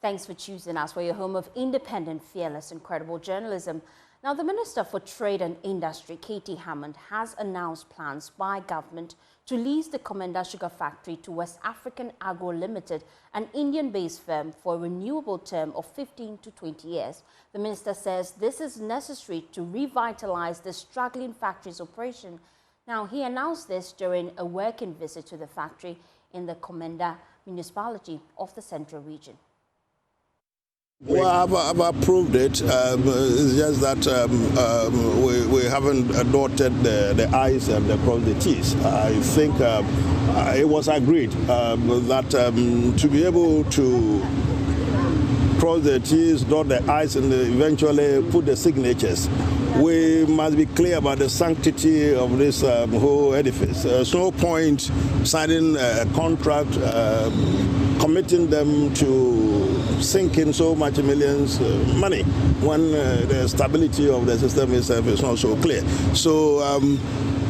Thanks for choosing us for your home of independent, fearless, and credible journalism. Now, the Minister for Trade and Industry, Katie Hammond, has announced plans by government to lease the Komenda sugar factory to West African Agro Limited, an Indian-based firm, for a renewable term of 15 to 20 years. The minister says this is necessary to revitalize the struggling factory's operation. Now, he announced this during a working visit to the factory in the Komenda municipality of the Central Region. Well, I've approved it. It's just that we haven't dotted the I's and crossed the T's. I think it was agreed that to be able to cross the T's, dot the I's, and eventually put the signatures, we must be clear about the sanctity of this whole edifice. There's no point signing a contract, committing them to sink in so much millions money when the stability of the system itself is not so clear. So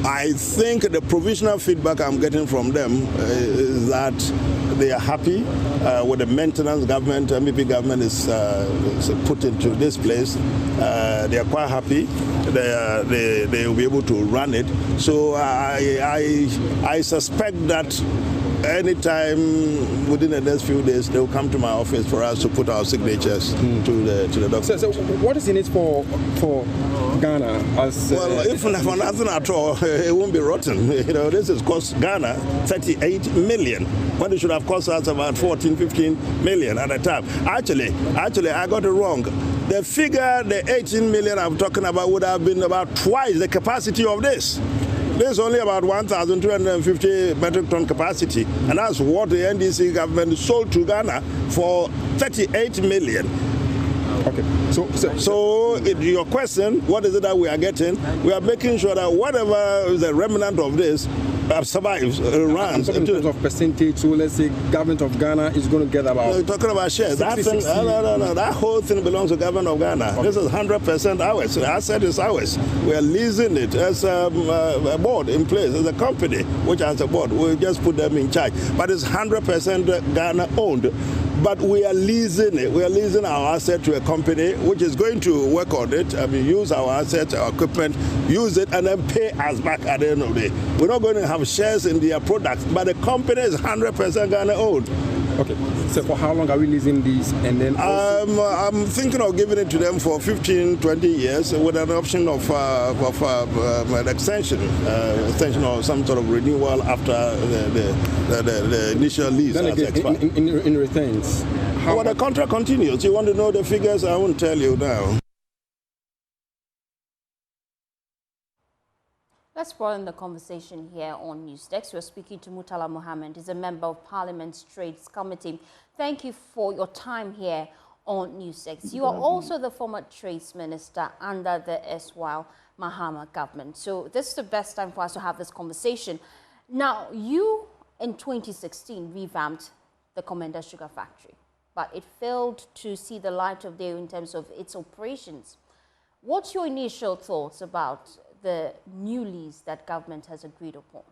I think the provisional feedback I'm getting from them is that they are happy with the maintenance government, MEP government is put into this place. They are quite happy. They will be able to run it. So I suspect that anytime within the next few days, they will come to my office for us to put our signatures to the document. So what is in it for Ghana? Well, if for nothing at all, it won't be rotten. You know, this has cost Ghana 38 million, when it should have cost us about 14, 15 million at the time. Actually, I got it wrong. The figure, the 18 million I'm talking about, would have been about twice the capacity of this. There's only about 1,250 metric ton capacity, and that's what the NDC government sold to Ghana for 38 million. Okay. So your question, what is it that we are getting? We are making sure that whatever is the remnant of this survives, runs. In terms of percentage, so let's say government of Ghana is going to get about... You're talking about shares. 60, That thing, no. That whole thing belongs to government of Ghana. Okay. This is 100% ours. The asset is ours. We are leasing it as a board in place, as a company, which has a board. We just put them in charge. But it's 100% Ghana owned. But we are leasing it. We are leasing our asset to a company which is going to work on it. I mean, use our assets, our equipment, use it, and then pay us back at the end of the day. We're not going to have shares in their products, but the company is 100% Ghana owned. Okay. So for how long are we leasing these? And then I'm thinking of giving it to them for 15, 20 years with an option of an extension or some sort of renewal after the initial lease has expired. In returns? Well, the contract continues. You want to know the figures? I won't tell you now. Let's broaden the conversation here on NewsDesk. We're speaking to Murtala Mohammed. He's a member of Parliament's Trades Committee. Thank you for your time here on NewsDesk. You are also the former Trades Minister under the erstwhile Mahama government. So this is the best time for us to have this conversation. Now, you in 2016 revamped the Komenda sugar factory, but it failed to see the light of day in terms of its operations. What's your initial thoughts about the new lease that government has agreed upon?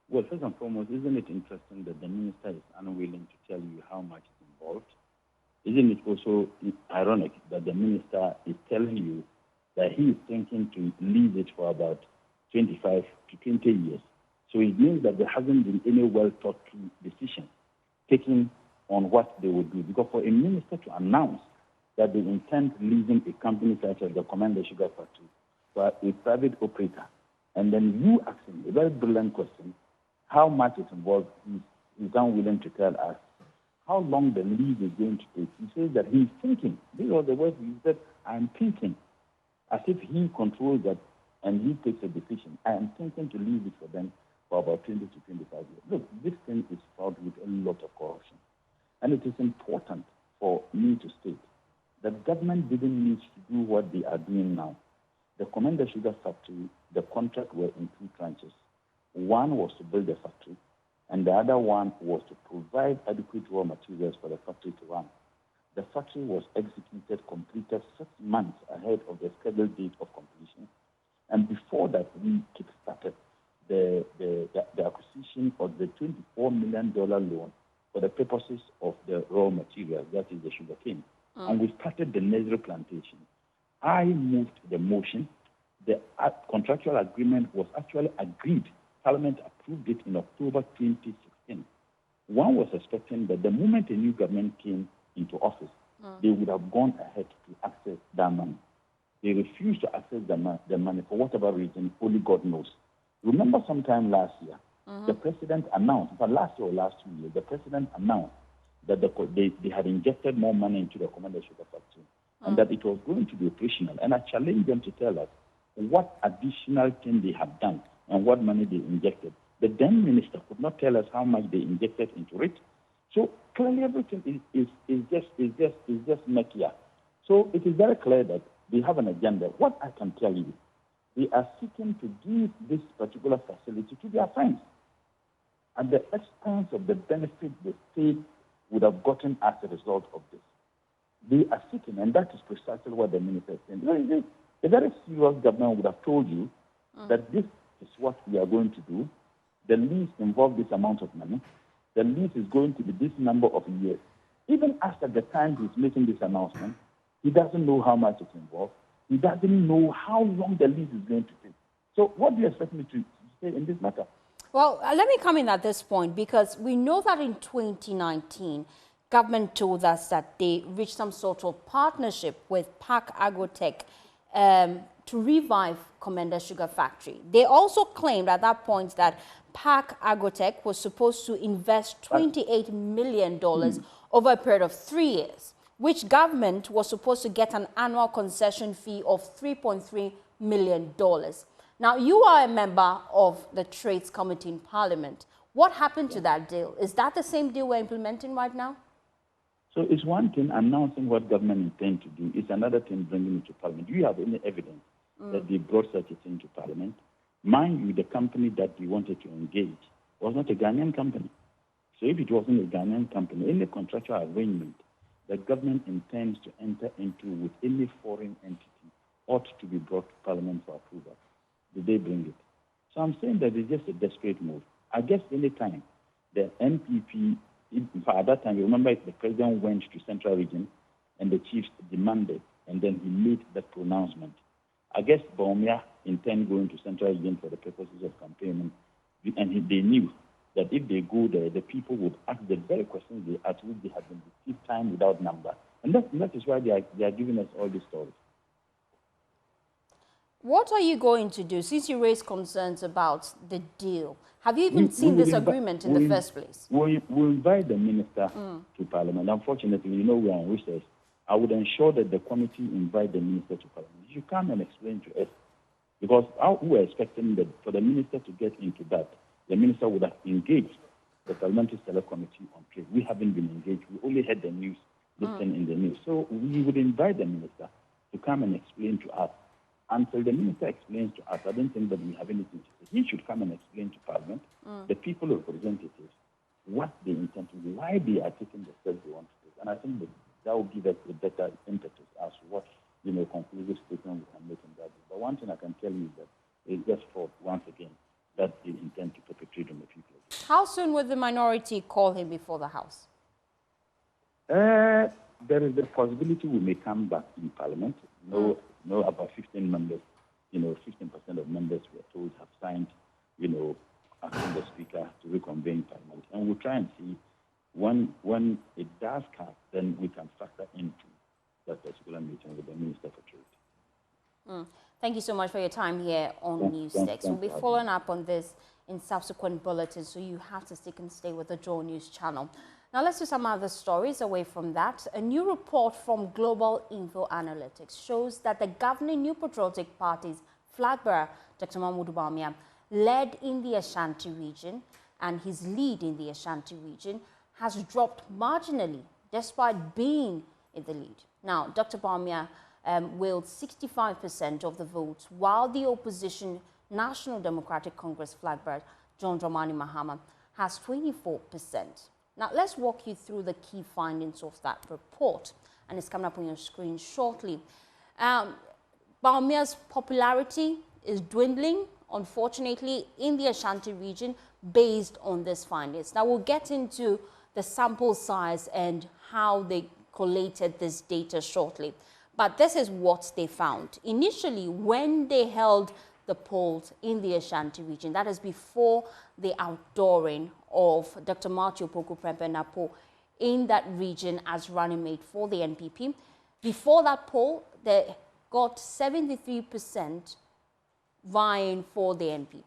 Well, first and foremost, isn't it interesting that the minister is unwilling to tell you how much is involved? Isn't it also ironic that the minister is telling you that he is thinking to lease it for about 25 to 20 years? So it means that there hasn't been any well-thought-through decision taken on what they would do. Because for a minister to announce that they intend leasing a company such as the Komenda Sugar Factory for a private operator, and then you ask him a very brilliant question, how much is involved, he's unwilling to tell us how long the lease is going to take. He says that he's thinking. These are the words he said, I'm thinking, as if he controls that and he takes a decision. I am thinking to leave it for them for about 20 to 25 years. Look, this thing is fraught with a lot of corruption. And it is important for me to state that government didn't need to do what they are doing now. The Komenda Sugar Factory, the contract were in two tranches. One was to build the factory, and the other one was to provide adequate raw materials for the factory to run. The factory was completed 6 months ahead of the scheduled date of completion. And before that, we kickstarted the acquisition of the $24 million loan for the purposes of the raw materials. material, that is the sugarcane, and we started the necessary plantation. I moved the motion. The contractual agreement was actually agreed. Parliament approved it in October 2016. One was expecting that the moment a new government came into office, they would have gone ahead to access that money. They refused to access the money for whatever reason, only God knows. Remember sometime last year, the president announced, but last year or last 2 years, the president announced that they had injected more money into the Komenda sugar factory and that it was going to be operational. And I challenged them to tell us what additional thing they have done and what money they injected. The then minister could not tell us how much they injected into it. So clearly everything is just murkier. So it is very clear that they have an agenda. What I can tell you, they are seeking to give this particular facility to their friends at the expense of the benefit the state would have gotten as a result of this. They are seeking, and that is precisely what the minister is saying. A very serious government would have told you that this is what we are going to do. The lease involves this amount of money. The lease is going to be this number of years. Even after the time he's making this announcement, he doesn't know how much it's involved. He doesn't know how long the lease is going to take. So what do you expect me to say in this matter? Well, let me come in at this point, because we know that in 2019, government told us that they reached some sort of partnership with Park Agrotech to revive Komenda Sugar Factory. They also claimed at that point that Park Agrotech was supposed to invest $28 million over a period of 3 years, which government was supposed to get an annual concession fee of $3.3 million. Now, you are a member of the Trades Committee in Parliament. What happened to that deal? Is that the same deal we're implementing right now? So it's one thing announcing what government intends to do. It's another thing bringing it to Parliament. Do you have any evidence that they brought such a thing to Parliament? Mind you, the company that we wanted to engage was not a Ghanaian company. So if it wasn't a Ghanaian company, any contractual arrangement the government intends to enter into with any foreign entity ought to be brought to Parliament for approval. Did they bring it? So I'm saying that it's just a desperate move. I guess any time the NPP, at that time, you remember the president went to Central Region and the chiefs demanded, and then he made that pronouncement. I guess Bawumia intended going to Central Region for the purposes of campaigning, and they knew that if they go there, the people would ask the very questions they asked, which they have been received time without number. And that is why they are giving us all these stories. What are you going to do, since you raised concerns about the deal? Have you even seen this agreement in the first place? We'll invite the minister to Parliament. Unfortunately, you know we are on recess. I would ensure that the committee invite the minister to Parliament. You come and explain to us, because we were expecting that for the minister to get into that, the minister would have engaged the Parliamentary Select Committee on Trade. We haven't been engaged. We only heard the news, listened in the news. So we would invite the minister to come and explain to us. Until the minister explains to us, I don't think that we have anything to say. He should come and explain to Parliament, the people of representatives, what they intend to do, why they are taking the steps they want to take. And I think that will give us a better impetus as to what, conclusive statement we can make in that. But one thing I can tell you is that it's just for, once again, that they intend to perpetrate on the people. How soon will the minority call him before the House? There is the possibility we may come back in Parliament. About 15 members, 15% of members we are told have signed, asking the Speaker to reconvene Parliament. And we'll try and see when it does come, then we can factor into that particular meeting with the Minister for Trade. Thank you so much for your time here on NewsDesk. We'll be following up on this in subsequent bulletins, so you have to stick and stay with the Draw News channel. Now let's do some other stories away from that. A new report from Global Info Analytics shows that the governing New Patriotic Party's flag bearer, Dr.Bawumia, led in the Ashanti region, and his lead in the Ashanti region has dropped marginally despite being in the lead. Now, Dr. Bawumia willed 65% of the votes, while the opposition National Democratic Congress flag bearer, John Dramani Mahama, has 24%. Now, let's walk you through the key findings of that report, and it's coming up on your screen shortly. Bawumia's popularity is dwindling, unfortunately, in the Ashanti region based on these findings. Now, we'll get into the sample size and how they collated this data shortly. But this is what they found. Initially, when they held the polls in the Ashanti region, that is before the outdooring of Dr. Matthew Prempeh in that region as running mate for the NPP. Before that poll, they got 73% vying for the NPP.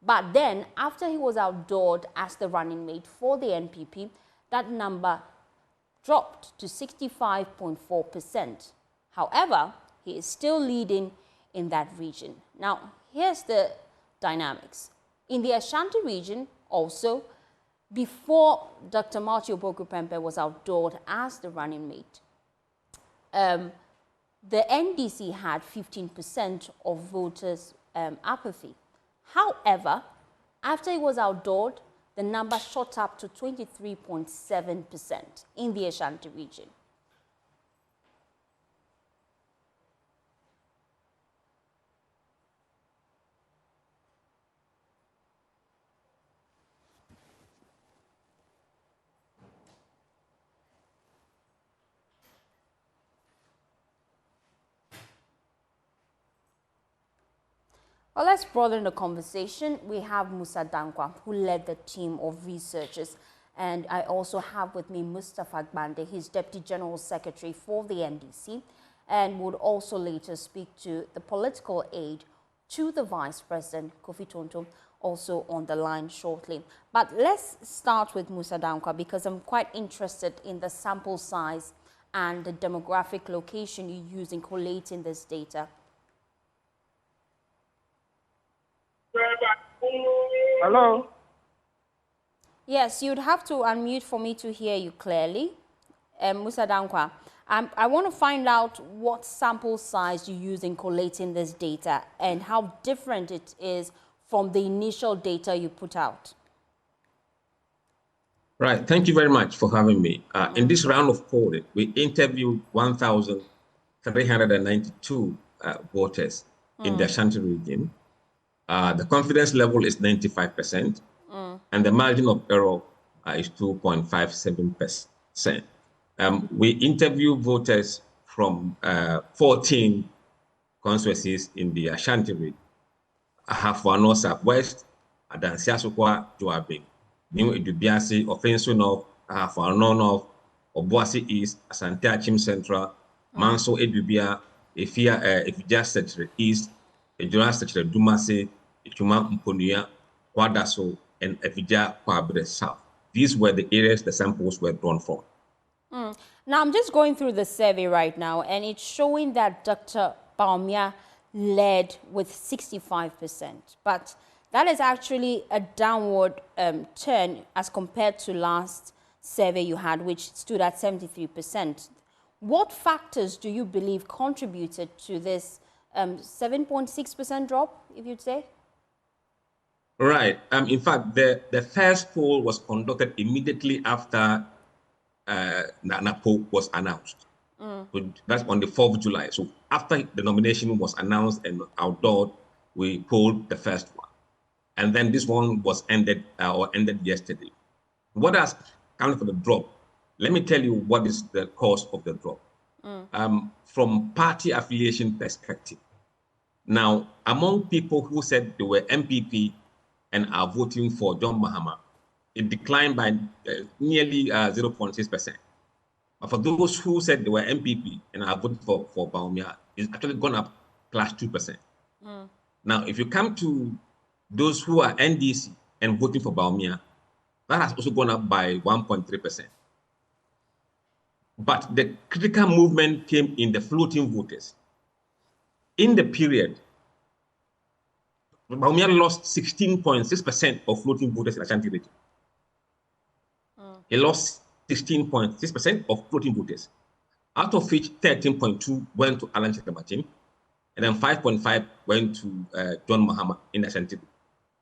But then, after he was outdoored as the running mate for the NPP, that number dropped to 65.4%. However, he is still leading in that region. Now, here's the dynamics. In the Ashanti region, also, before Dr. Matthew Prempeh was outdoored as the running mate, the NDC had 15% of voters' apathy. However, after he was outdoored, the number shot up to 23.7% in the Ashanti region. Well, let's broaden the conversation. We have Musa Dankwa, who led the team of researchers. And I also have with me Mustafa Gbande, his Deputy General Secretary for the NDC, and would also later speak to the political aide to the Vice President, Kofi Tonto, also on the line shortly. But let's start with Musa Dankwa, because I'm quite interested in the sample size and the demographic location you use in collating this data. Hello? Yes, you'd have to unmute for me to hear you clearly. Musa Dankwa, I want to find out what sample size you use in collating this data and how different it is from the initial data you put out. Right. Thank you very much for having me. In this round of polling, we interviewed 1,392 voters in the Ashanti region. The confidence level is 95%, and the margin of error is 2.57%. We interview voters from 14 constituencies in the Ashanti region: Ahafo Southwest, Adansi Asokwa, Joabing, New Edubiasi, Offenso North, Ahafo North, Obuasi East, Asante Achim Central, Manso Edubia, Efija Secretary East, Ejura Secretary Dumasi, Ichuma Mponuya, Kwadaso, and Efija Kwabre South. These were the areas the samples were drawn from. Now, I'm just going through the survey right now, and it's showing that Dr. Bawumia led with 65%. But that is actually a downward turn as compared to last survey you had, which stood at 73%. What factors do you believe contributed to this 7.6% drop, if you'd say? Right. In fact, the first poll was conducted immediately after Nana-Po was announced. That's on the 4th of July. So after the nomination was announced and outdoored, we polled the first one. And then this one was ended yesterday. What has accounted for the drop? Let me tell you what is the cause of the drop. From party affiliation perspective. Now, among people who said they were MPP and are voting for John Mahama, it declined by nearly 0.6%. But for those who said they were MPP and are voting for Bawumia, it's actually gone up plus 2%. Now, if you come to those who are NDC and voting for Bawumia, that has also gone up by 1.3%. But the critical movement came in the floating voters. In the period, Bawumia lost 16.6% of floating voters in Ashanti region. He lost 16.6% of floating voters, out of which 13.2 went to Alan Chekamatin, and then 5.5 went to John Mahama in Ashanti.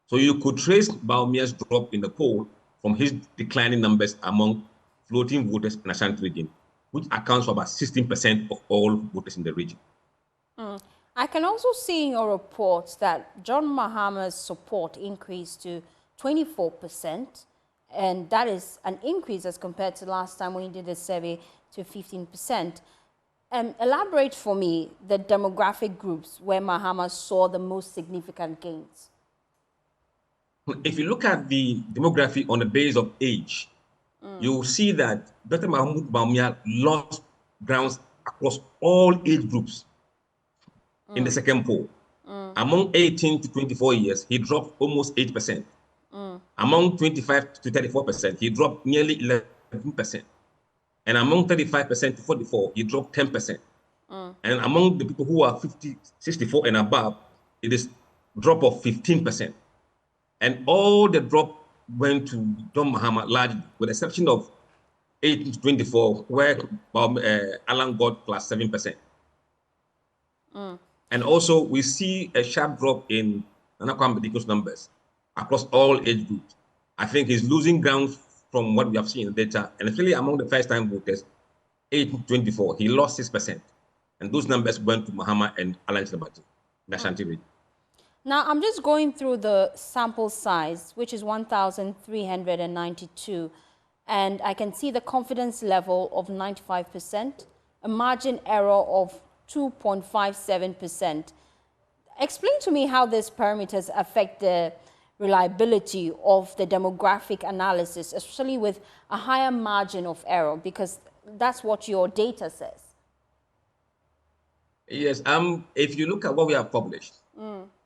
So you could trace Bawumia's drop in the poll from his declining numbers among floating voters in Ashanti region, which accounts for about 16% of all voters in the region. I can also see in your reports that John Mahama's support increased to 24%, And that is an increase as compared to last time when you did the survey to 15%. Elaborate for me the demographic groups where Mahama saw the most significant gains. If you look at the demography on the base of age, you will see that Dr. Bawumia lost grounds across all age groups in the second poll. Among 18 to 24 years, he dropped almost 8%. Among 25 to 34%, he dropped nearly 11%. And among 35% to 44, he dropped 10%. And among the people who are 50, 64 and above, it is a drop of 15%. And all the drop went to John Mahama largely, with the exception of 18 to 24, where Alan got plus 7%. And also, we see a sharp drop in Nana Kwame Diko's numbers across all age groups. I think he's losing ground from what we have seen in the data, and especially among the first-time voters, 18 to 24, he lost 6%. And those numbers went to Mahama and Alan Chabati, the Ashanti region. Now, I'm just going through the sample size, which is 1,392, and I can see the confidence level of 95%, a margin error of 2.57%. Explain to me how these parameters affect the reliability of the demographic analysis, especially with a higher margin of error, because that's what your data says. Yes, if you look at what we have published,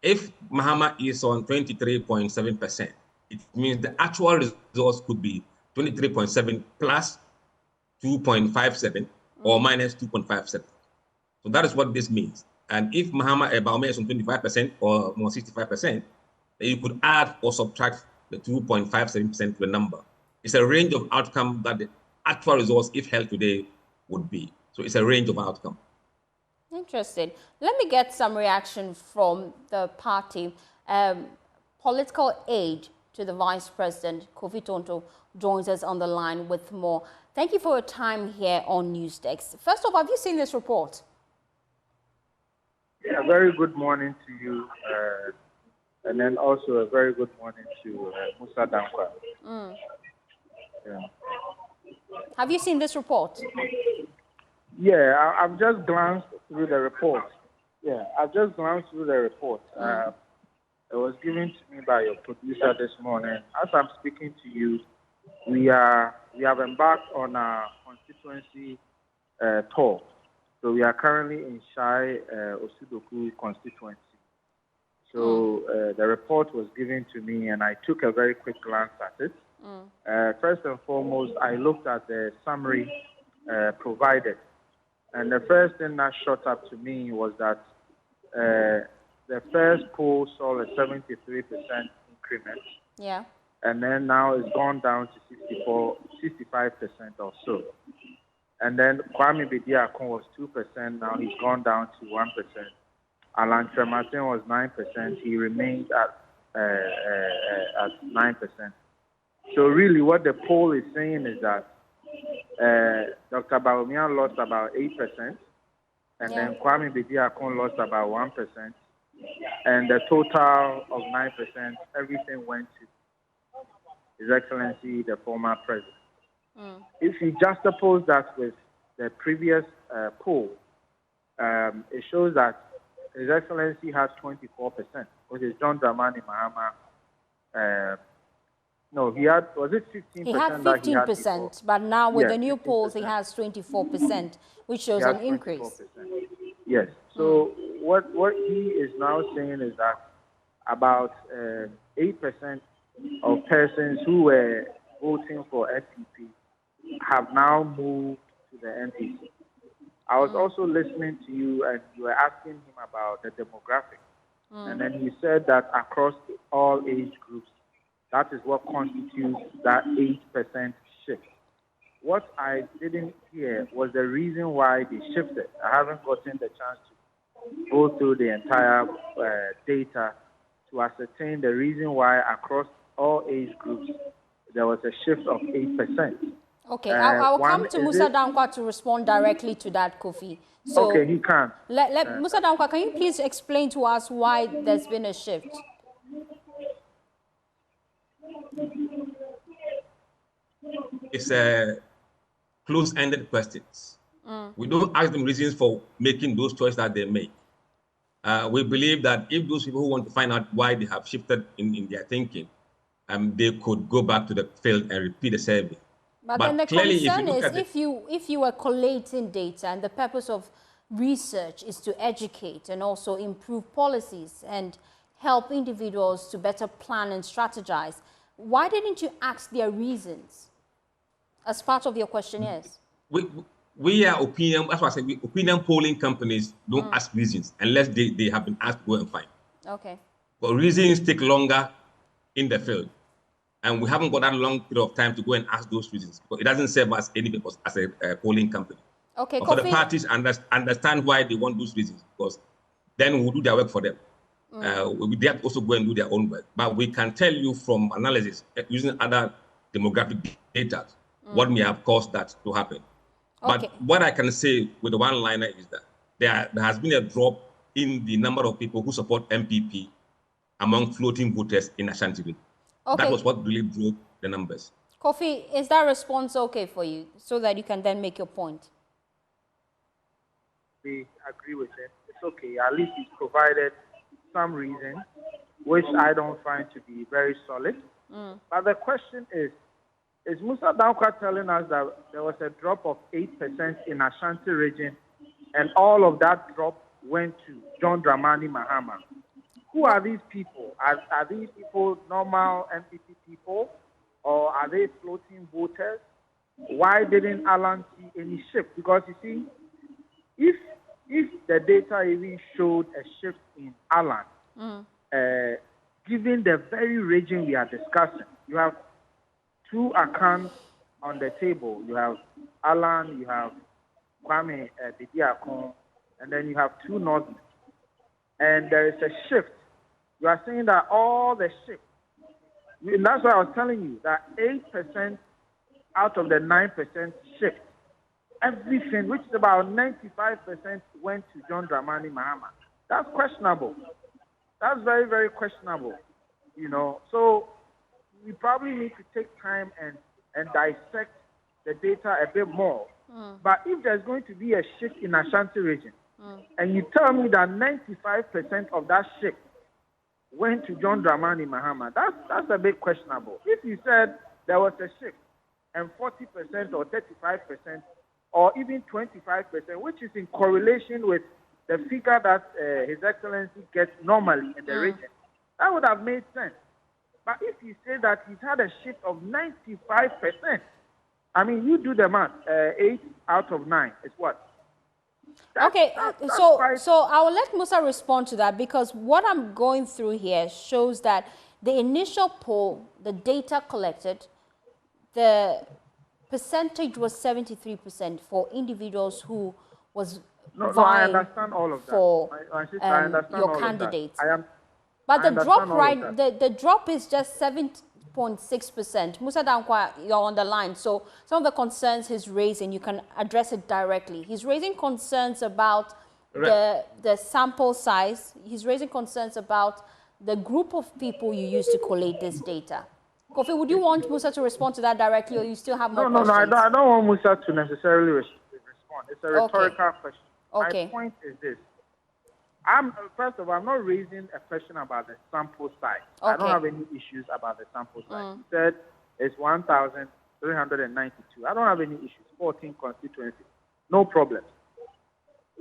if Mahama is on 23.7%, it means the actual results could be 23.7 plus 2.57 or minus 2.57. So that is what this means. And if Bawumia is on 25% or more 65%, then you could add or subtract the 2.57% to the number. It's a range of outcome that the actual results, if held today, would be. So it's a range of outcome. Interesting. Let me get some reaction from the party. Political aid to the Vice President, Kofi Tonto, joins us on the line with more. Thank you for your time here on NewsDesk. First off, have you seen this report? Yeah, very good morning to you. And then also a very good morning to Musa Dankwa. Yeah. Have you seen this report? Yeah, I've just glanced through the report. Yeah, I've just glanced through the report. It was given to me by your producer this morning. As I'm speaking to you, we have embarked on our constituency tour. So we are currently in Shai Osudoku constituency. So the report was given to me, and I took a very quick glance at it. First and foremost, I looked at the summary provided. And the first thing that shot up to me was that the first poll saw a 73% increment. Yeah. And then now it's gone down to 65% or so. And then Kwame Bediakon was 2%. Now he's gone down to 1%. Alan Trematin was 9%. He remained at 9%. So really what the poll is saying is that Dr. Bawumia lost about 8%. And then Kwame Bediakon lost about 1%. And the total of 9%, everything went to His Excellency, the former president. If you juxtapose that with the previous poll, it shows that His Excellency has 24%, which is John Dramani Mahama. No, he had, was it 15%? He had 15%, but now with the new polls, he has 24%, which shows an increase. Yes. So what he is now saying is that about 8% of persons who were voting for SDP have now moved to the NPC. I was also listening to you, and you were asking him about the demographic. And then he said that across all age groups, that is what constitutes that 8% shift. What I didn't hear was the reason why they shifted. I haven't gotten the chance to go through the entire data to ascertain the reason why across all age groups there was a shift of 8%. Okay, I will come to Musa Dankwa to respond directly to that, Kofi. So okay, he can. Musa Dankwa, can you please explain to us why there's been a shift? it's close-ended questions. We don't ask them reasons for making those choices that they make. We believe that if those people who want to find out why they have shifted in their thinking, they could go back to the field and repeat the survey. But then the clearly, concern is if you are collating data and the purpose of research is to educate and also improve policies and help individuals to better plan and strategize, why didn't you ask their reasons as part of your questionnaires? We are opinion, that's why I said opinion polling companies don't ask reasons unless they have been asked to go and find. Okay. But reasons take longer in the field. And we haven't got that long period of time to go and ask those reasons because it doesn't serve us any purpose as a polling company. Okay, but for the parties understand why they want those reasons, because then we'll do their work for them. They have to also go and do their own work. But we can tell you from analysis using other demographic data what may have caused that to happen. Okay. But what I can say with the one-liner is that there has been a drop in the number of people who support MPP among floating voters in Ashanti Region. Okay. That was what really drove the numbers. Kofi, is that response okay for you so that you can then make your point? We agree with it. It's okay. At least he's provided some reason, which I don't find to be very solid. But the question is Musa Dankwa telling us that there was a drop of 8% in Ashanti Region, and all of that drop went to John Dramani Mahama? Who are these people? Are these people normal MPP people, or are they floating voters? Why didn't Alan see any shift? Because you see, if the data even showed a shift in Alan, given the very region we are discussing, you have two accounts on the table. You have Alan, you have Kwame Didiakon, and then you have two Northern. And there is a shift. You are saying that all the shift, and that's why I was telling you that 8% out of the 9% shift, everything, which is about 95%, went to John Dramani Mahama. That's questionable. That's very, very questionable. So we probably need to take time and dissect the data a bit more. But if there's going to be a shift in Ashanti Region, and you tell me that 95% of that shift went to John Dramani Mahama, that's a bit questionable. If you said there was a shift and 40% or 35% or even 25%, which is in correlation with the figure that His Excellency gets normally in the region, that would have made sense. But if you say that he's had a shift of 95%, I mean, you do the math. 8 out of 9 is what? So I will let Musa respond to that, because what I'm going through here shows that the initial poll, the data collected, the percentage was 73% for individuals who was vying I understand all of that. for I understand your all candidates. Of that. But the drop, right, the drop is just 7.6%. Musa Dankwa, you're on the line. So some of the concerns he's raising, you can address it directly. He's raising concerns about the sample size. He's raising concerns about the group of people you use to collate this data. Kofi, would you want Musa to respond to that directly, or you still have more questions? No, I don't want Musa to necessarily respond. It's a rhetorical question. Okay. My point is this. First of all, I'm not raising a question about the sample size. I don't have any issues about the sample size. He said it's 1,392. I don't have any issues. 14 constituencies. No problem.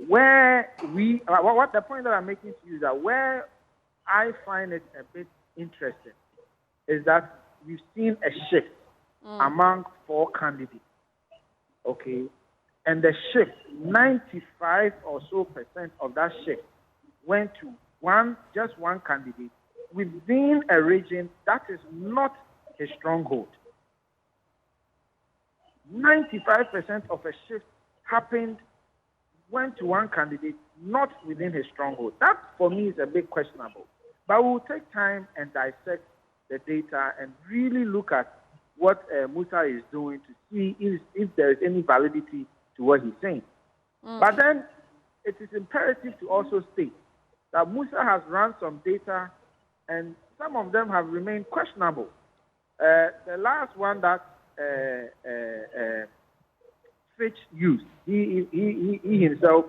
What the point that I'm making to you is that where I find it a bit interesting is that you've seen a shift among 4 candidates. Okay? And the shift, 95 or so % of that shift went to just one candidate within a region that is not a stronghold. 95% of a shift went to one candidate not within his stronghold. That, for me, is a bit questionable. But we'll take time and dissect the data and really look at what Musa is doing to see if there is any validity to what he's saying. But then it is imperative to also state that Musa has run some data, and some of them have remained questionable. The last one that Fitch used. He himself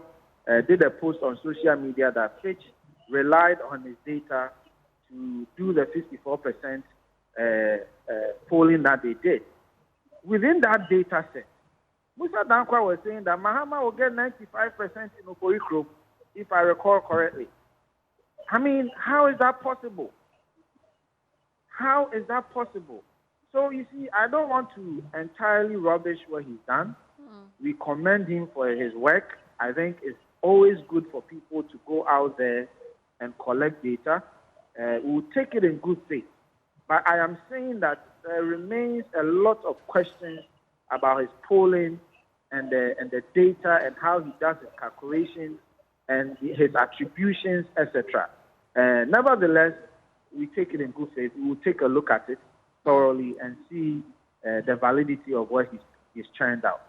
did a post on social media that Fitch relied on his data to do the 54% polling that they did. Within that data set, Musa Dankwa was saying that Mahama will get 95% in Okorikro, if I recall correctly. I mean, how is that possible? How is that possible? So, you see, I don't want to entirely rubbish what he's done. We commend him for his work. I think it's always good for people to go out there and collect data. We'll take it in good faith. But I am saying that there remains a lot of questions about his polling and the data and how he does his calculations and his attributions, etc. Nevertheless, we take it in good faith. We will take a look at it thoroughly and see the validity of what he's churned out.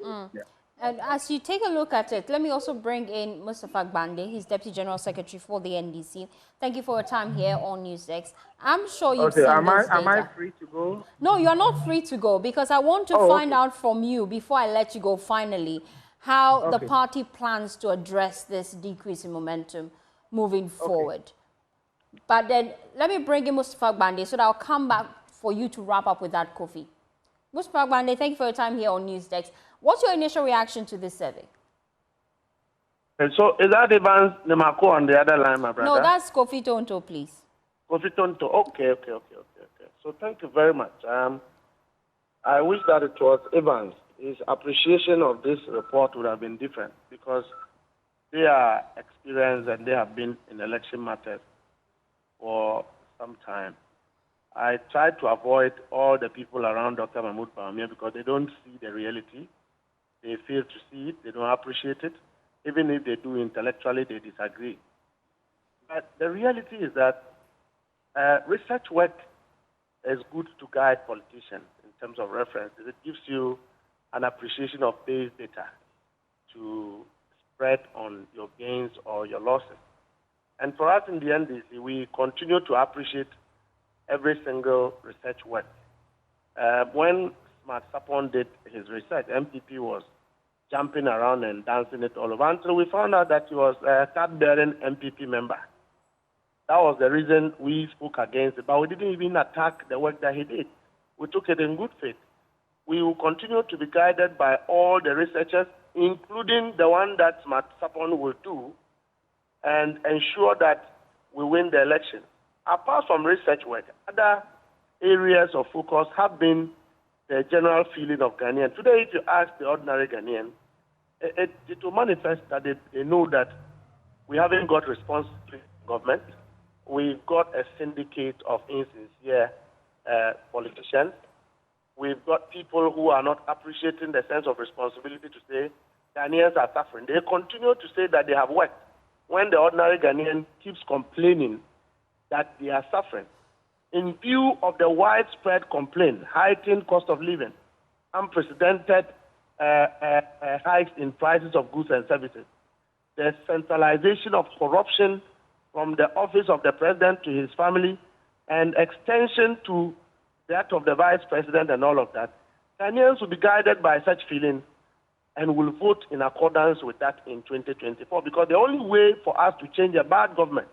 Yeah. And as you take a look at it, let me also bring in Mustafa Gbande. He's Deputy General Secretary for the NDC. Thank you for your time here on NewsDesk. I'm sure you've seen this data. Am I free to go? No, you're not free to go because I want to find out from you before I let you go finally how the party plans to address this decrease in momentum moving forward. But then let me bring in Mustafa Gbande so that I'll come back for you to wrap up with that, Kofi. Mustafa Gbande, thank you for your time here on NewsDesk. What's your initial reaction to this survey? So is that Evans Nemako on the other line, my brother? No, that's Kofi Tonto, please. Kofi Tonto. Okay. So thank you very much. I wish that it was Evans. His appreciation of this report would have been different because they are experienced and they have been in election matters for some time. I try to avoid all the people around Dr. Bawumia because they don't see the reality. They fail to see it. They don't appreciate it. Even if they do intellectually, they disagree. But the reality is that research work is good to guide politicians in terms of reference. It gives you an appreciation of base data to spread on your gains or your losses. And for us in the NDC, we continue to appreciate every single research work. When Smart Sapon did his research, MPP was jumping around and dancing it all over until we found out that he was a card-bearing MPP member. That was the reason we spoke against it, but we didn't even attack the work that he did. We took it in good faith. We will continue to be guided by all the researchers, including the one that Smart Sapon will do, and ensure that we win the election. Apart from research work, other areas of focus have been the general feeling of Ghanaians. Today, if you ask the ordinary Ghanaian, it will manifest that they know that we haven't got response to government. We've got a syndicate of insincere politicians. We've got people who are not appreciating the sense of responsibility to say Ghanaians are suffering. They continue to say that they have worked when the ordinary Ghanaian keeps complaining that they are suffering. In view of the widespread complaint, heightened cost of living, unprecedented hikes in prices of goods and services, the centralization of corruption from the office of the president to his family, and extension to that of the vice president and all of that, Ghanaians will be guided by such feelings and will vote in accordance with that in 2024, because the only way for us to change a bad government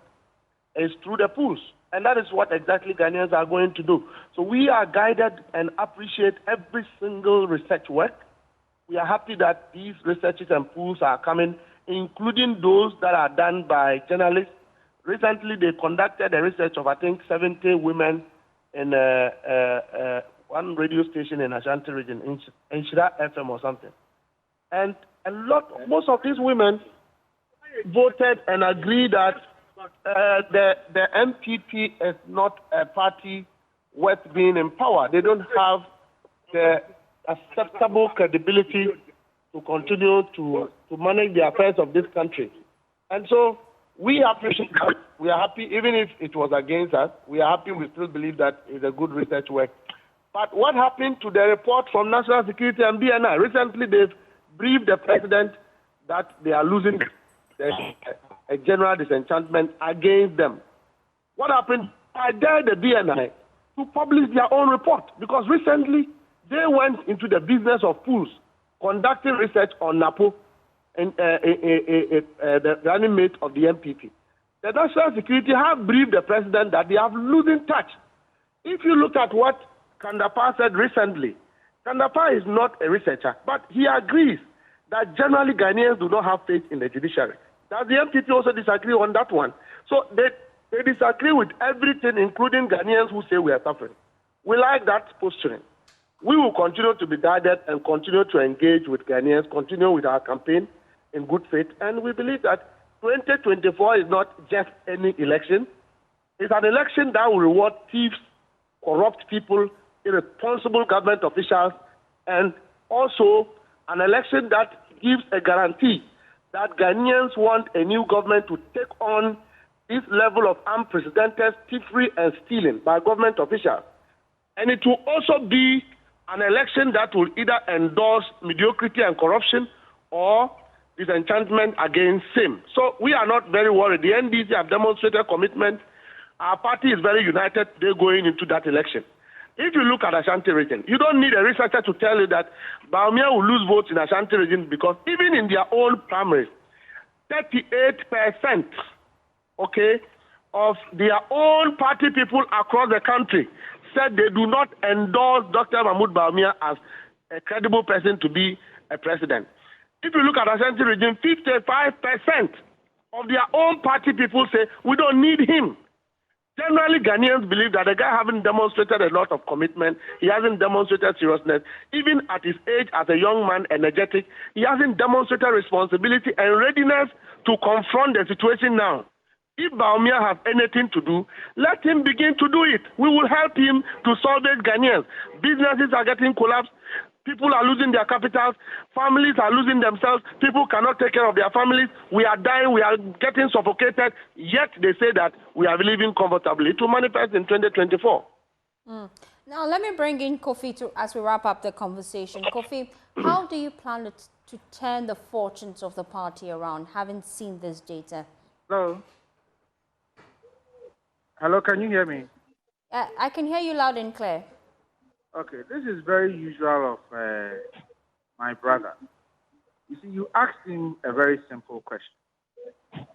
is through the polls. And that is what exactly Ghanaians are going to do. So we are guided and appreciate every single research work. We are happy that these researches and polls are coming, including those that are done by journalists. Recently, they conducted a research of, I think, 70 women in one radio station in Ashanti Region, in Shira FM or something. And most of these women voted and agreed that the MPP is not a party worth being in power. They don't have the acceptable credibility to continue to manage the affairs of this country. And so we appreciate that. We are happy, even if it was against us, we are happy. We still believe that it's a good research work. But what happened to the report from National Security and BNI? Recently, they've briefed the president that they are losing a general disenchantment against them. What happened? I dared the BNI to publish their own report, because recently They went into the business of pools, conducting research on NAPO and the running mate of the MPP. The National Security have briefed the president that they have losing touch. If you look at what Kandapa said recently, Kandapa is not a researcher, but he agrees that generally Ghanaians do not have faith in the judiciary. Does the MPP also disagree on that one? So they disagree with everything, including Ghanaians who say we are suffering. We like that posturing. We will continue to be guided and continue to engage with Ghanaians, continue with our campaign in good faith, and we believe that 2024 is not just any election. It's an election that will reward thieves, corrupt people, irresponsible government officials, and also an election that gives a guarantee that Ghanaians want a new government to take on this level of unprecedented thievery and stealing by government officials. And it will also be an election that will either endorse mediocrity and corruption or disenchantment against same. So we are not very worried. The NDC have demonstrated commitment. Our party is very united today going into that election. If you look at Ashanti Region, you don't need a researcher to tell you that Bawumia will lose votes in Ashanti Region because even in their own primaries, 38%, of their own party people across the country said they do not endorse Dr. Mahmoud Bawumia as a credible person to be a president. If you look at Ashanti Region, 55% of their own party people say we don't need him. Generally, Ghanaians believe that the guy hasn't demonstrated a lot of commitment. He hasn't demonstrated seriousness. Even at his age, as a young man, energetic, he hasn't demonstrated responsibility and readiness to confront the situation now. If Bawumia has anything to do, let him begin to do it. We will help him to salvage Ghanaians. Businesses are getting collapsed. People are losing their capitals. Families are losing themselves. People cannot take care of their families. We are dying. We are getting suffocated. Yet they say that we are living comfortably. It will manifest in 2024. Now, let me bring in Kofi as we wrap up the conversation. Kofi, how do you plan to turn the fortunes of the party around, having seen this data? Hello? Hello, can you hear me? I can hear you loud and clear. Okay, this is very usual of my brother. You see, you asked him a very simple question.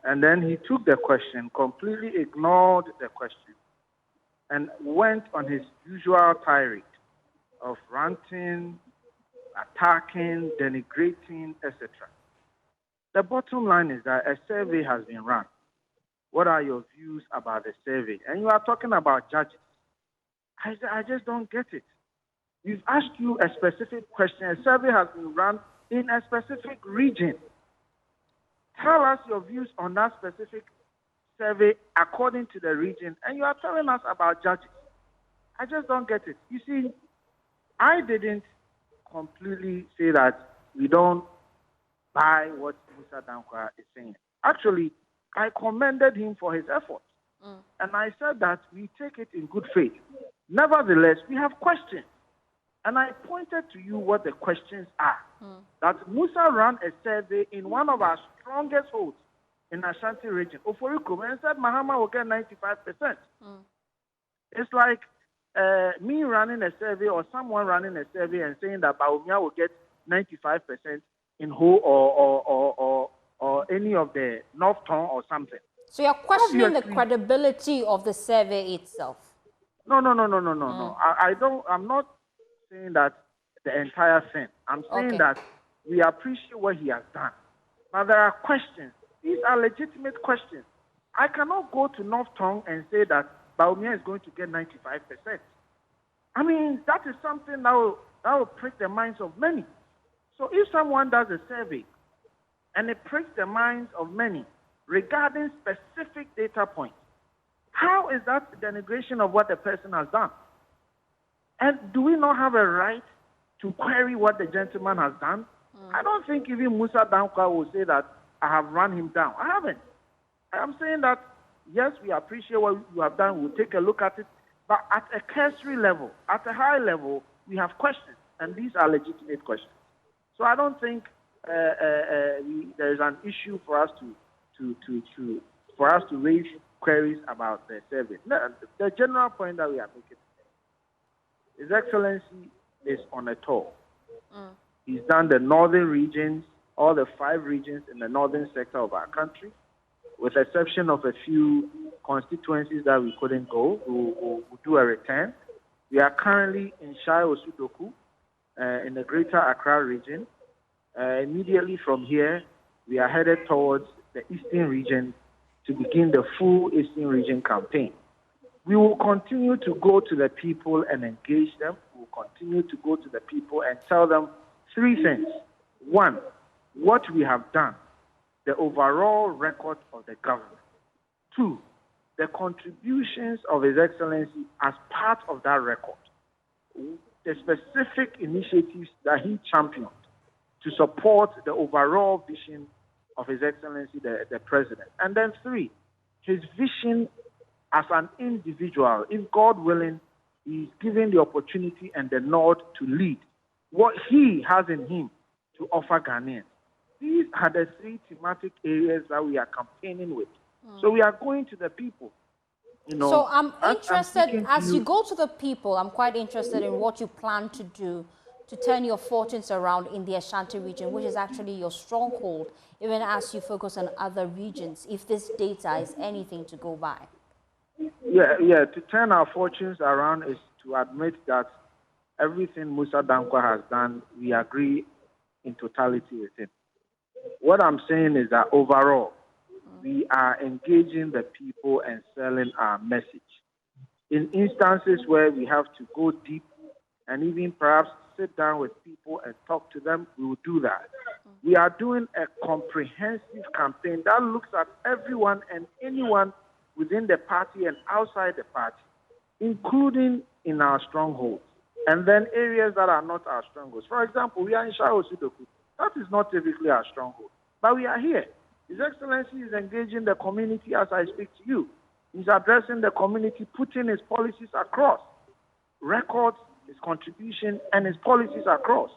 And then he took the question, completely ignored the question, and went on his usual tirade of ranting, attacking, denigrating, etc. The bottom line is that a survey has been run. What are your views about the survey? And you are talking about judges. I just don't get it. We've asked you a specific question. A survey has been run in a specific region. Tell us your views on that specific survey according to the region, and you are telling us about judges. I just don't get it. You see, I didn't completely say that we don't buy what Musa Dankwa is saying. Actually, I commended him for his efforts. And I said that we take it in good faith. Nevertheless, we have questions. And I pointed to you what the questions are. That Musa ran a survey in one of our strongest holds in Ashanti Region, Oforikum, and said Mahama will get 95%. It's like me running a survey or someone running a survey and saying that Bawumia will get 95% in Ho or any of the North Town or something. So you're questioning the credibility of the survey itself? No. I'm not saying that the entire thing. I'm saying that we appreciate what he has done. Now there are questions. These are legitimate questions. I cannot go to North Town and say that Bawumia is going to get 95%. I mean, that is something that will prick the minds of many. So if someone does a survey and it pricks the minds of many regarding specific data points, how is that denigration of what the person has done? And do we not have a right to query what the gentleman has done? I don't think even Musa Dankwa will say that I have run him down. I haven't. I am saying that, yes, we appreciate what you have done. We'll take a look at it. But at a cursory level, at a high level, we have questions. And these are legitimate questions. So I don't think there is an issue for us to raise queries about the survey. The general point that we are making, His Excellency is on a tour. He's done the northern regions, all the 5 regions in the northern sector of our country, with the exception of a few constituencies that we couldn't go. We'll do a return. We are currently in Shai Osudoku, in the greater Accra region. Immediately from here, we are headed towards the eastern region to begin the full eastern region campaign. We will continue to go to the people and engage them. We will continue to go to the people and tell them 3 things. 1, what we have done, the overall record of the government. 2, the contributions of His Excellency as part of that record. The specific initiatives that he championed to support the overall vision of His Excellency, the President. And then 3, his vision as an individual. If God willing, he's given the opportunity and the nod to lead what he has in him to offer Ghanaians. These are the 3 thematic areas that we are campaigning with. So we are going to the people. You know, so I'm interested, as you go to the people, I'm quite interested in what you plan to do to turn your fortunes around in the Ashanti region, which is actually your stronghold, even as you focus on other regions, if this data is anything to go by. Yeah, to turn our fortunes around is to admit that everything Musa Dankwa has done, we agree in totality with him. What I'm saying is that overall, we are engaging the people and selling our message. In instances where we have to go deep and even perhaps sit down with people and talk to them, we will do that. We are doing a comprehensive campaign that looks at everyone and anyone within the party and outside the party, including in our strongholds, and then areas that are not our strongholds. For example, we are in Shai Osudoku. That is not typically our stronghold, but we are here. His Excellency is engaging the community as I speak to you. He's addressing the community, putting his policies across, records, his contribution, and his policies across.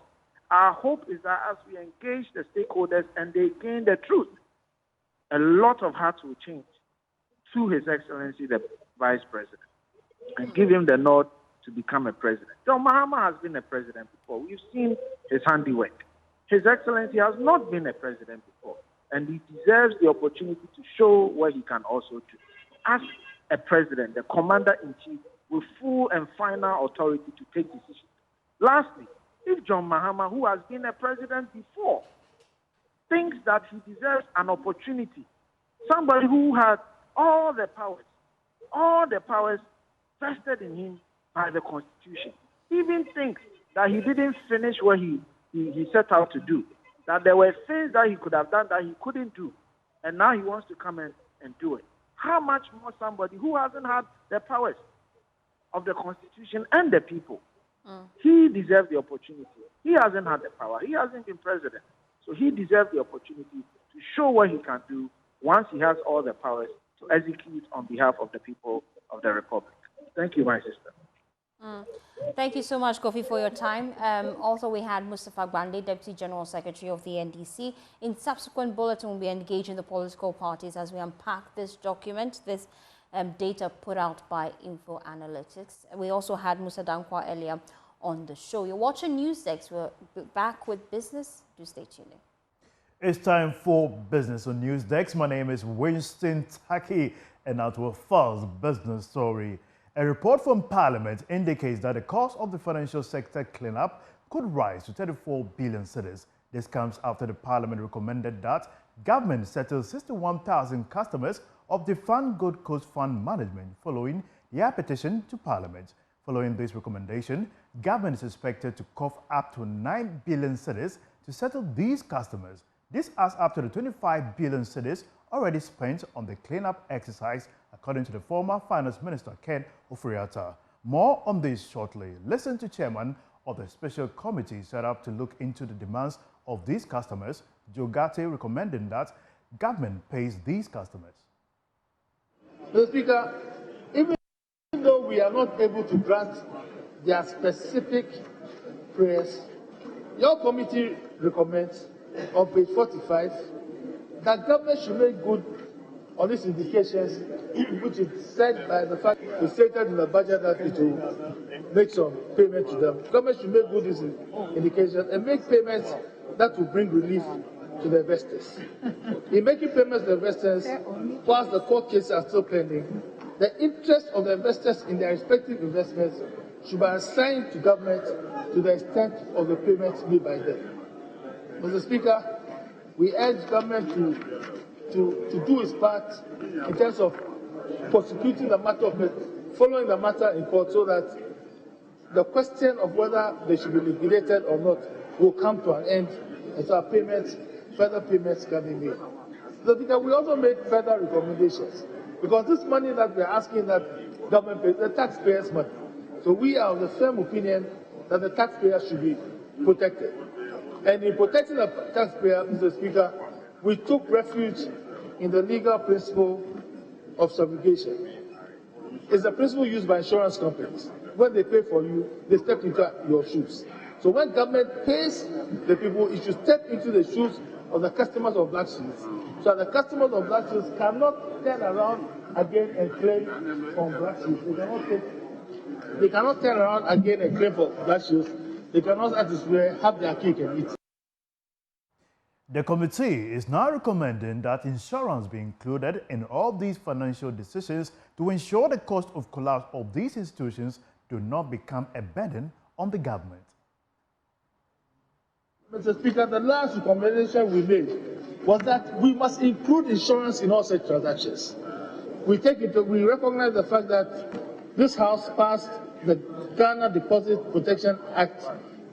Our hope is that as we engage the stakeholders and they gain the truth, a lot of hearts will change to His Excellency, the Vice President, and give him the nod to become a president. John Mahama has been a president before. We've seen his handiwork. His Excellency has not been a president before, and he deserves the opportunity to show what he can also do. As a president, the commander-in-chief, with full and final authority to take decisions. Lastly, if John Mahama, who has been a president before, thinks that he deserves an opportunity, somebody who has all the powers vested in him by the Constitution, even thinks that he didn't finish what he set out to do, that there were things that he could have done that he couldn't do, and now he wants to come and do it. How much more somebody who hasn't had the powers of the Constitution and the people? He deserves the opportunity. He hasn't had the power. He hasn't been president. So he deserves the opportunity to show what he can do once he has all the powers to execute on behalf of the people of the Republic. Thank you, my sister. Thank you so much, Kofi, for your time. Also, we had Mustafa Gbande, Deputy General Secretary of the NDC. In subsequent bulletin, we'll be engaging the political parties as we unpack this document, this data put out by Info Analytics. We also had Musa Dankwa earlier on the show. You're watching NewsDesk. We're back with business. Do stay tuned in. It's time for Business on NewsDesk. My name is Winston Taki, and now to our first business story. A report from Parliament indicates that the cost of the financial sector cleanup could rise to 34 billion cedis. This comes after the Parliament recommended that government settle 61,000 customers of the Fund Good Coast Fund Management following their petition to Parliament. Following this recommendation, government is expected to cough up to 9 billion cedis to settle these customers. This adds up to the 25 billion cedis already spent on the cleanup exercise, according to the former Finance Minister Ken Ofori-Atta. More on this shortly. Listen to Chairman of the Special Committee set up to look into the demands of these customers, Joe Gate, recommending that government pays these customers. Mr. Speaker, even though we are not able to grant their specific prayers, your committee recommends on page 45 that government should make good on these indications, which is said by the fact it's stated in the budget that it will make some payment to them. Government should make good these indications and make payments that will bring relief to the investors. In making payments to the investors, whilst the court cases are still pending, the interest of the investors in their respective investments should be assigned to government to the extent of the payments made by them. Mr. Speaker, we urge government to do its part in terms of prosecuting the matter following the matter in court so that the question of whether they should be liquidated or not will come to an end and so further payments can be made. So we also made further recommendations because this money that we are asking that government pays, the taxpayers' money. So we are of the firm opinion that the taxpayers should be protected. And in protecting the taxpayer, Mr. Speaker, we took refuge in the legal principle of subrogation. It's a principle used by insurance companies. When they pay for you, they step into your shoes. So when government pays the people, it should step into the shoes of the customers of Black Shoes. So the customers of Black Shoes cannot turn around again and claim on Black Shoes. They cannot turn around again and claim for Black Shoes. They cannot, as it were, have their cake and eat. The committee is now recommending that insurance be included in all these financial decisions to ensure the cost of collapse of these institutions do not become a burden on the government. Mr. Speaker, the last recommendation we made was that we must include insurance in all such transactions. We recognize the fact that this House passed the Ghana Deposit Protection Act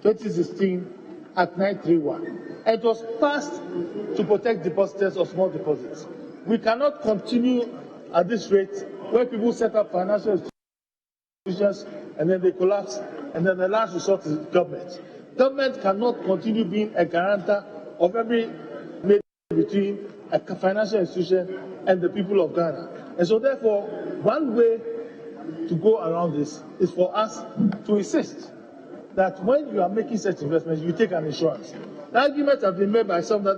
2016 Act 931. It was passed to protect depositors of small deposits. We cannot continue at this rate where people set up financial institutions and then they collapse, and then the last resort is government. Government cannot continue being a guarantor of every made between a financial institution and the people of Ghana. And so therefore, one way to go around this is for us to insist that when you are making such investments, you take an insurance. The arguments have been made by some that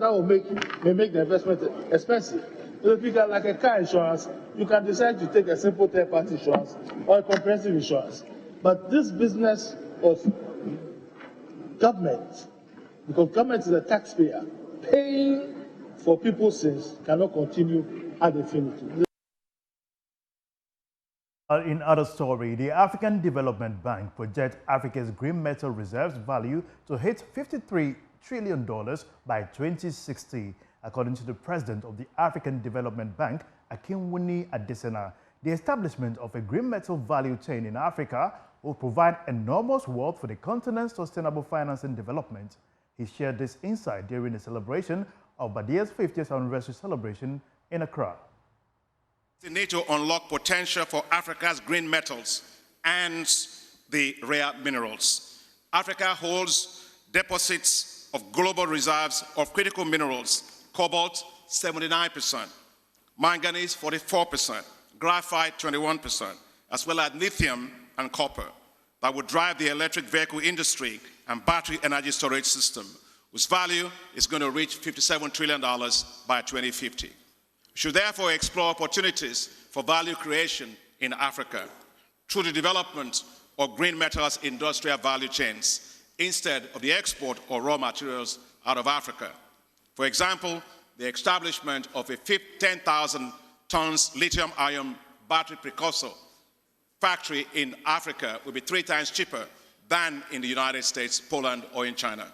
may make the investment expensive. So if you got like a car insurance, you can decide to take a simple third-party insurance or a comprehensive insurance. But this business of government, because government is a taxpayer, paying for people's sins cannot continue ad infinitum. In other story, the African Development Bank projects Africa's green metal reserves value to hit $53 trillion by 2060. According to the president of the African Development Bank, Akinwumi Adesina, the establishment of a green metal value chain in Africa will provide enormous wealth for the continent's sustainable finance and development. He shared this insight during the celebration of Badia's 50th anniversary celebration in Accra. We need to unlock potential for Africa's green metals and the rare minerals. Africa holds deposits of global reserves of critical minerals, cobalt 79%, manganese 44%, graphite 21%, as well as lithium and copper that would drive the electric vehicle industry and battery energy storage system, whose value is going to reach $57 trillion by 2050. We should therefore explore opportunities for value creation in Africa through the development of green metals industrial value chains instead of the export of raw materials out of Africa. For example, the establishment of a 10,000 tons lithium-ion battery precursor factory in Africa will be 3 times cheaper than in the United States, Poland, or in China.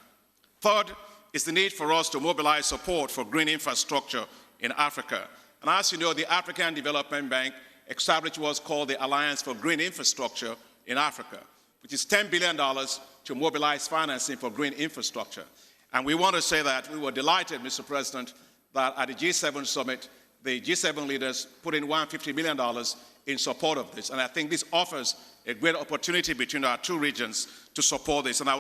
Third is the need for us to mobilize support for green infrastructure in Africa. And as you know, the African Development Bank established what's called the Alliance for Green Infrastructure in Africa, which is $10 billion to mobilize financing for green infrastructure. And we want to say that we were delighted, Mr. President, that at the G7 summit, the G7 leaders put in $150 million in support of this. And I think this offers a great opportunity between our two regions to support this. And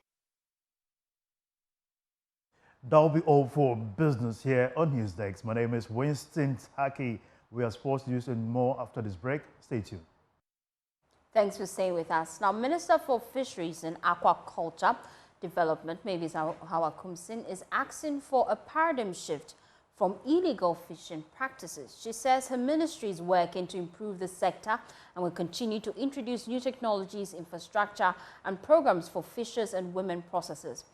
That'll be all for business here on NewsDesk. My name is Winston Taki. We are supposed to use more after this break. Stay tuned. Thanks for staying with us. Now, Minister for Fisheries and Aquaculture Development, Mavis Hawakumsin, is asking for a paradigm shift from illegal fishing practices. She says her ministry is working to improve the sector and will continue to introduce new technologies, infrastructure, and programs for fishers and women processors.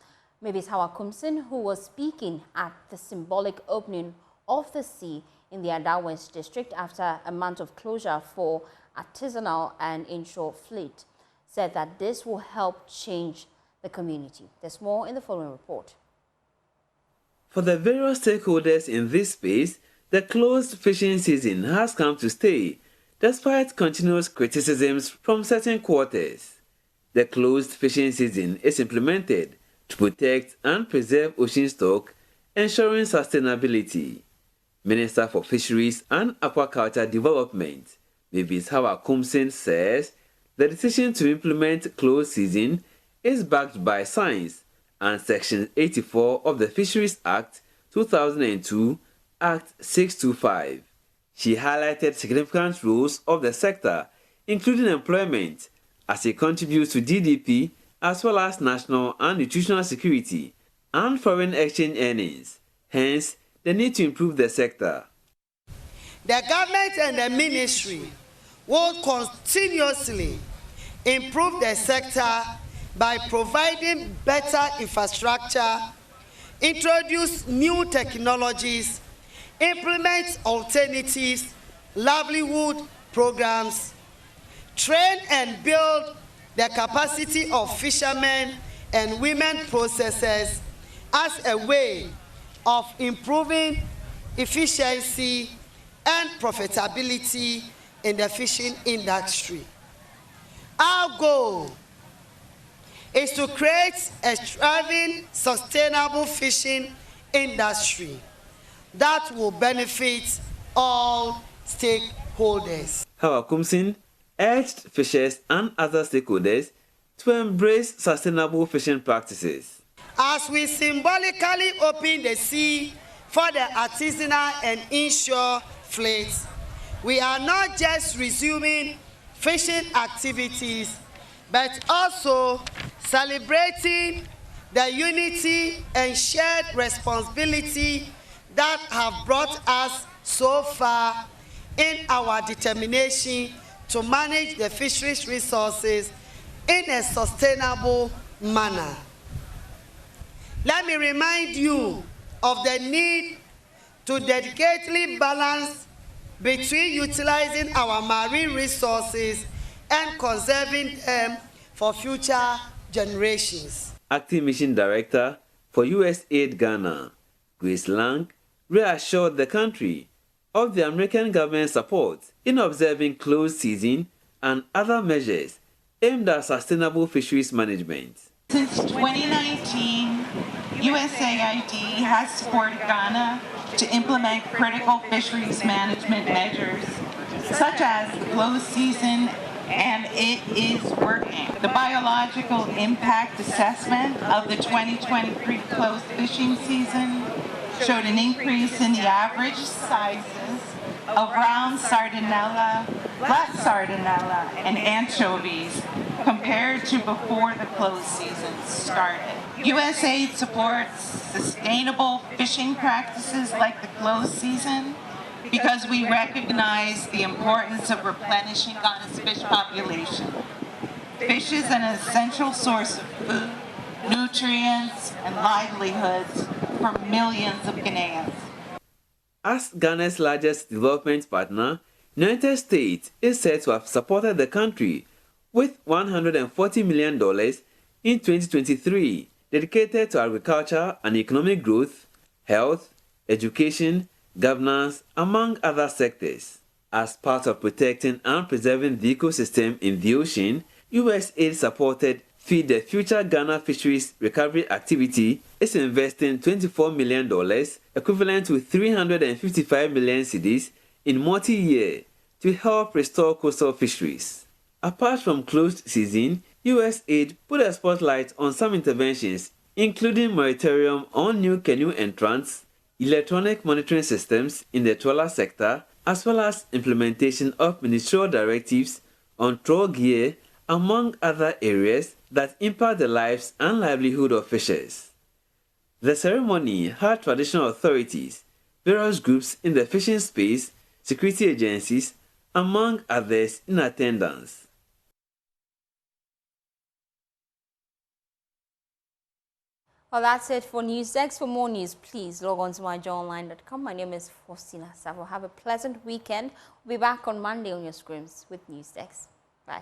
Mavis Hawakumsin, who was speaking at the symbolic opening of the sea in the Ada West district after a month of closure for artisanal and inshore fleet, said that this will help change the community. There's more in the following report. For the various stakeholders in this space, the closed fishing season has come to stay, despite continuous criticisms from certain quarters. The closed fishing season is implemented to protect and preserve ocean stock, ensuring sustainability. Minister for Fisheries and Aquaculture Development, Mavis Hawakumsin, says the decision to implement closed season is backed by science and Section 84 of the Fisheries Act 2002, Act 625. She highlighted significant roles of the sector, including employment, as it contributes to GDP as well as national and nutritional security and foreign exchange earnings. Hence, the need to improve the sector. The government and the ministry will continuously improve the sector by providing better infrastructure, introduce new technologies, implement alternatives, livelihood programs, train and build the capacity of fishermen and women processors as a way of improving efficiency and profitability in the fishing industry. Our goal is to create a thriving, sustainable fishing industry that will benefit all stakeholders. Hawakumsin urged fishers and other stakeholders to embrace sustainable fishing practices. As we symbolically open the sea for the artisanal and inshore fleets, we are not just resuming fishing activities, but also celebrating the unity and shared responsibility that have brought us so far in our determination to manage the fisheries resources in a sustainable manner. Let me remind you of the need to dedicatedly balance between utilizing our marine resources and conserving them for future generations. Acting Mission Director for USAID Ghana, Grace Lang, reassured the country of the American government's support in observing closed season and other measures aimed at sustainable fisheries management. Since 2019, USAID has supported Ghana to implement critical fisheries management measures, such as the closed season, and it is working. The biological impact assessment of the 2023 closed fishing season showed an increase in the average sizes of brown sardinella, black sardinella, and anchovies compared to before the closed season started. USAID supports sustainable fishing practices like the closed season because we recognize the importance of replenishing Ghana's fish population. Fish is an essential source of food, nutrients, and livelihoods for millions of Ghanaians. As Ghana's largest development partner, United States is said to have supported the country with $140 million in 2023 dedicated to agriculture and economic growth, health, education, governance, among other sectors. As part of protecting and preserving the ecosystem in the ocean, USAID supported Feed the Future Ghana Fisheries Recovery Activity is investing $24 million, equivalent to 355 million cedis, in multi-year to help restore coastal fisheries. Apart from closed season, USAID put a spotlight on some interventions, including moratorium on new canoe entrants, electronic monitoring systems in the trawler sector, as well as implementation of ministerial directives on trawl gear, among other areas that impact the lives and livelihood of fishers. The ceremony had traditional authorities, various groups in the fishing space, security agencies, among others in attendance. Well, that's it for NewsDesk. For more news, please log on to myjoyonline.com. My name is Faustina Savo. Have a pleasant weekend. We'll be back on Monday on your screens with NewsDesk. Bye.